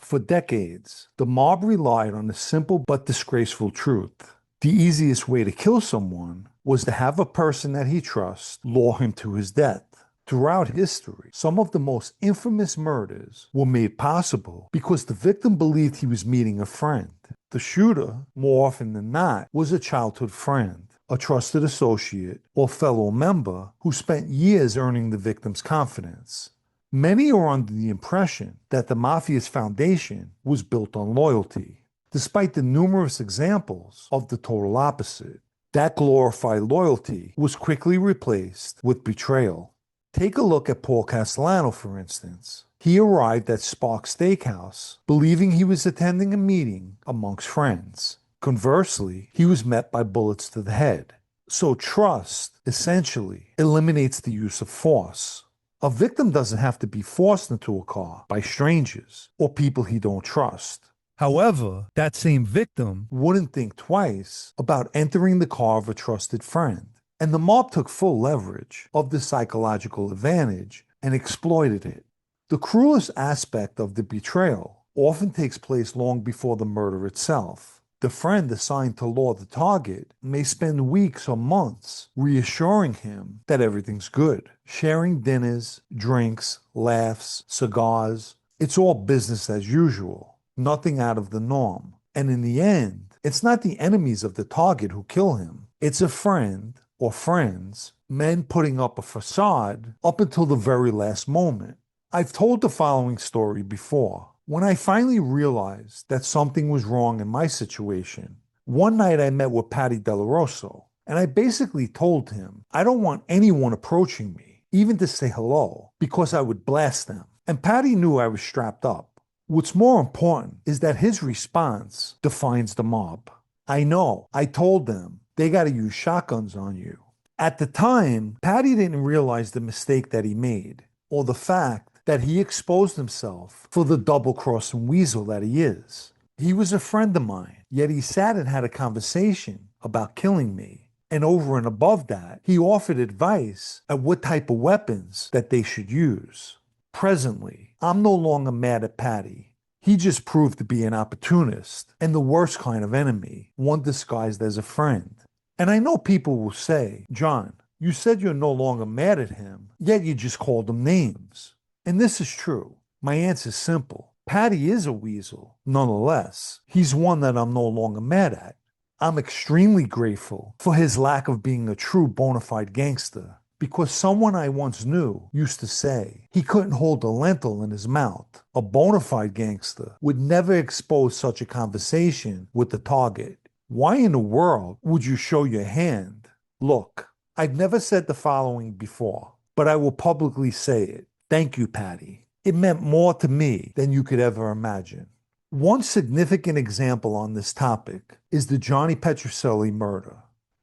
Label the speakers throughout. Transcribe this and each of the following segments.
Speaker 1: For decades, the mob relied on a simple but disgraceful truth. The easiest way to kill someone was to have a person that he trusts lure him to his death. Throughout history, some of the most infamous murders were made possible because the victim believed he was meeting a friend. The shooter, more often than not, was a childhood friend, a trusted associate, or fellow member who spent years earning the victim's confidence. Many are under the impression that the mafia's foundation was built on loyalty, despite the numerous examples of the total opposite. That glorified loyalty was quickly replaced with betrayal. Take a look at Paul Castellano, for instance. He arrived at Spark Steakhouse believing he was attending a meeting amongst friends. Conversely, he was met by bullets to the head. So trust, essentially, eliminates the use of force. A victim doesn't have to be forced into a car by strangers or people he don't trust. However, that same victim wouldn't think twice about entering the car of a trusted friend. And the mob took full leverage of this psychological advantage and exploited it. The cruelest aspect of the betrayal often takes place long before the murder itself. The friend assigned to lure the target may spend weeks or months reassuring him that everything's good, sharing dinners, drinks, laughs, cigars. It's all business as usual, nothing out of the norm. And in the end, it's not the enemies of the target who kill him. It's a friend or friends, men putting up a facade up until the very last moment. I've told the following story before. When I finally realized that something was wrong in my situation, one night I met with Patty Delarosso, and I basically told him I don't want anyone approaching me, even to say hello, because I would blast them. And Patty knew I was strapped up. What's more important is that his response defines the mob. I know, I told them, they got to use shotguns on you. At the time, Patty didn't realize the mistake that he made, or the fact that he exposed himself for the double-crossing weasel that he is. He was a friend of mine, yet he sat and had a conversation about killing me. And over and above that, he offered advice at what type of weapons that they should use. Presently, I'm no longer mad at Patty. He just proved to be an opportunist and the worst kind of enemy, one disguised as a friend. And I know people will say, John, you said you're no longer mad at him, yet you just called him names. And this is true. My answer's simple. Patty is a weasel, nonetheless. He's one that I'm no longer mad at. I'm extremely grateful for his lack of being a true bona fide gangster, because someone I once knew used to say he couldn't hold a lentil in his mouth. A bona fide gangster would never expose such a conversation with the target. Why in the world would you show your hand? Look, I've never said the following before, but I will publicly say it. Thank you, Patty. It meant more to me than you could ever imagine. One significant example on this topic is the Johnny Petrucelli murder.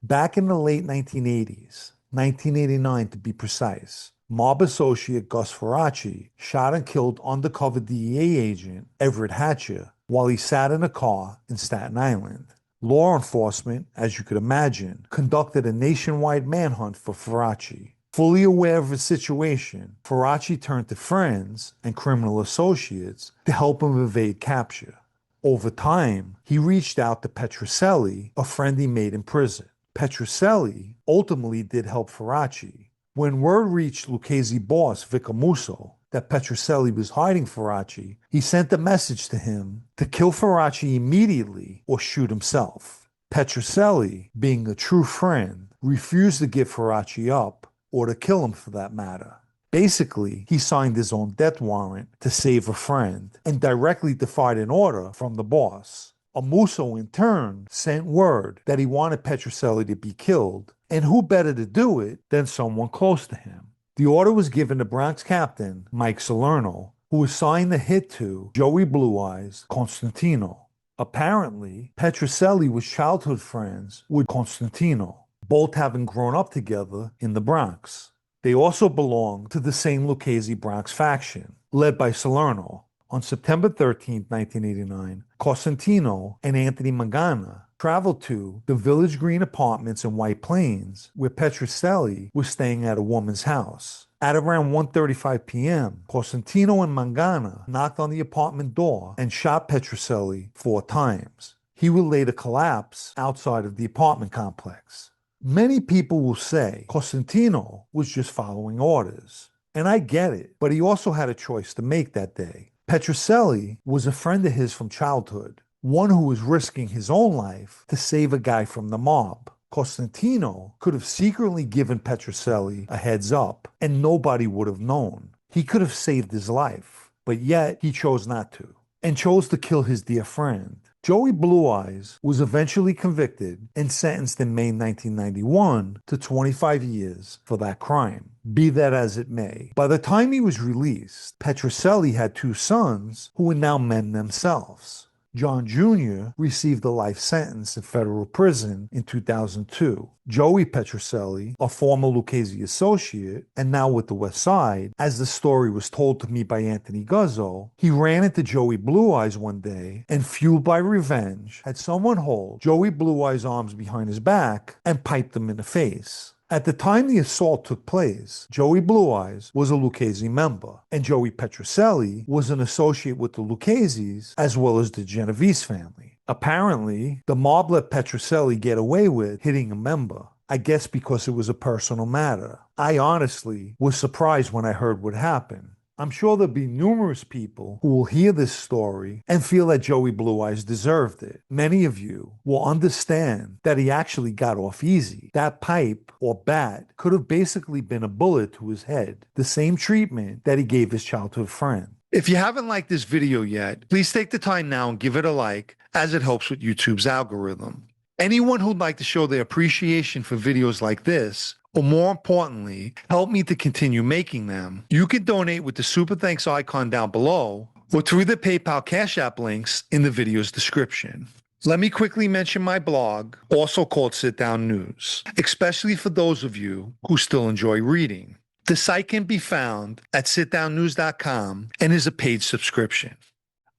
Speaker 1: Back in the late 1980s, 1989 to be precise, mob associate Gus Ferracci shot and killed undercover DEA agent Everett Hatcher while he sat in a car in Staten Island. Law enforcement, as you could imagine, conducted a nationwide manhunt for Ferracci. Fully aware of his situation, Ferracci turned to friends and criminal associates to help him evade capture. Over time, he reached out to Petrucelli, a friend he made in prison. Petrucelli ultimately did help Ferracci. When word reached Lucchese boss Vic Amuso that Petrucelli was hiding Ferracci, he sent a message to him to kill Ferracci immediately or shoot himself. Petrucelli, being a true friend, refused to give Ferracci up, or to kill him for that matter. Basically, he signed his own death warrant to save a friend and directly defied an order from the boss. Amuso, in turn, sent word that he wanted Petrucelli to be killed, and who better to do it than someone close to him? The order was given to Bronx captain Mike Salerno, who assigned the hit to Joey Blue Eyes Cosentino. Apparently, Petrucelli was childhood friends with Cosentino, both having grown up together in the Bronx. They also belonged to the same Lucchese Bronx faction, led by Salerno. On September 13, 1989, Cosentino and Anthony Magana traveled to the Village Green Apartments in White Plains, where Petrucelli was staying at a woman's house. At around 1:35 p.m., Cosentino and Mangana knocked on the apartment door and shot Petrucelli 4 times. He would later collapse outside of the apartment complex. Many people will say Cosentino was just following orders. And I get it, but he also had a choice to make that day. Petraelli was a friend of his from childhood, one who was risking his own life to save a guy from the mob. Cosentino could have secretly given Petraelli a heads up, and nobody would have known. He could have saved his life, but yet he chose not to, and chose to kill his dear friend. Joey Blue Eyes was eventually convicted and sentenced in May 1991 to 25 years for that crime. Be that as it may, by the time he was released, Petraelli had 2 sons who were now men themselves. John Jr. received a life sentence in federal prison in 2002. Joey Petraelli, a former Lucchese associate and now with the West Side, as the story was told to me by Anthony Guzzo, he ran into Joey Blue Eyes one day and, fueled by revenge, had someone hold Joey Blue Eyes' arms behind his back and piped him in the face. At the time the assault took place, Joey Blue Eyes was a Lucchese member, and Joey Petraelli was an associate with the Luccheses as well as the Genovese family. Apparently, the mob let Petraelli get away with hitting a member, I guess because it was a personal matter. I honestly was surprised when I heard what happened. I'm sure there'll be numerous people who will hear this story and feel that Joey Blue Eyes deserved it. Many of you will understand that he actually got off easy. That pipe or bat could have basically been a bullet to his head, the same treatment that he gave his childhood friend. If you haven't liked this video yet, please take the time now and give it a like, as it helps with YouTube's algorithm. Anyone who'd like to show their appreciation for videos like this, or more importantly, help me to continue making them, you can donate with the Super Thanks icon down below or through the PayPal Cash App links in the video's description. Let me quickly mention my blog, also called Sitdownnews, especially for those of you who still enjoy reading. The site can be found at sitdownnews.com and is a paid subscription.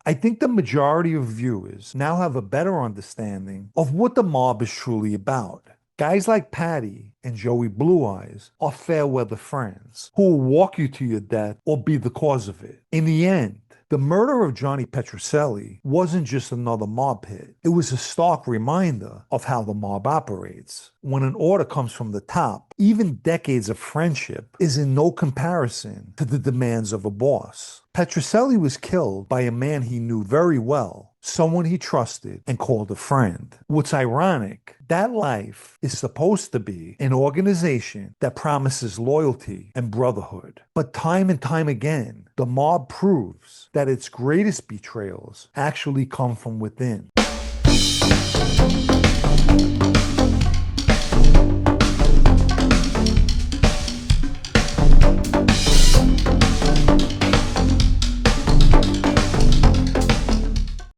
Speaker 1: I think the majority of viewers now have a better understanding of what the mob is truly about. Guys like Patty and Joey Blue Eyes are fair-weather friends who will walk you to your death or be the cause of it. In the end, the murder of Johnny Petrucelli wasn't just another mob hit. It was a stark reminder of how the mob operates. When an order comes from the top, even decades of friendship is in no comparison to the demands of a boss. Petrucelli was killed by a man he knew very well, someone he trusted and called a friend. What's ironic, that life is supposed to be an organization that promises loyalty and brotherhood. But time and time again, the mob proves that its greatest betrayals actually come from within.